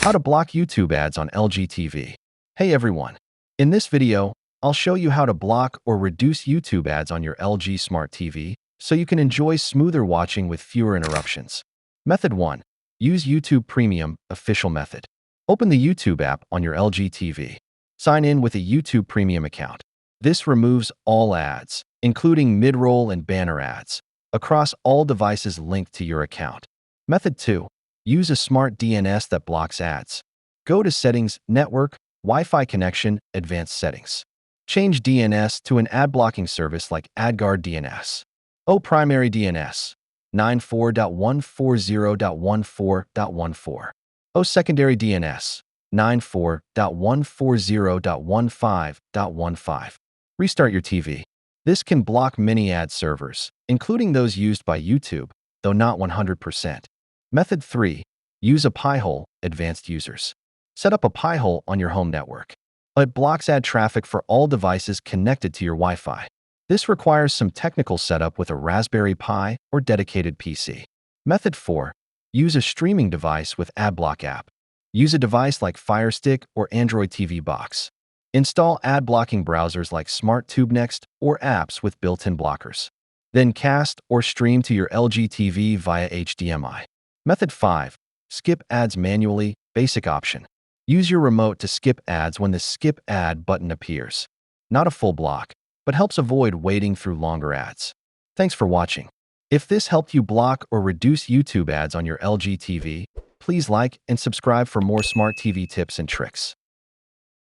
How to block YouTube ads on LG TV. Hey everyone. In this video, I'll show you how to block or reduce YouTube ads on your LG Smart TV so you can enjoy smoother watching with fewer interruptions. Method 1. Use YouTube Premium official method. Open the YouTube app on your LG TV. Sign in with a YouTube Premium account. This removes all ads, including mid-roll and banner ads, across all devices linked to your account. Method 2. Use a smart DNS that blocks ads. Go to Settings, Network, Wi-Fi Connection, Advanced Settings. Change DNS to an ad-blocking service like AdGuard DNS. O Primary DNS, 94.140.14.14. O Secondary DNS, 94.140.15.15. Restart your TV. This can block many ad servers, including those used by YouTube, though not 100%. Method 3. Use a Pi-hole, advanced users. Set up a Pi-hole on your home network. It blocks ad traffic for all devices connected to your Wi-Fi. This requires some technical setup with a Raspberry Pi or dedicated PC. Method 4. Use a streaming device with AdBlock app. Use a device like Fire Stick or Android TV Box. Install ad-blocking browsers like SmartTubeNext or apps with built-in blockers. Then cast or stream to your LG TV via HDMI. Method 5. Skip ads manually, basic option. Use your remote to skip ads when the Skip Ad button appears. Not a full block, but helps avoid waiting through longer ads. Thanks for watching. If this helped you block or reduce YouTube ads on your LG TV, please like and subscribe for more smart TV tips and tricks.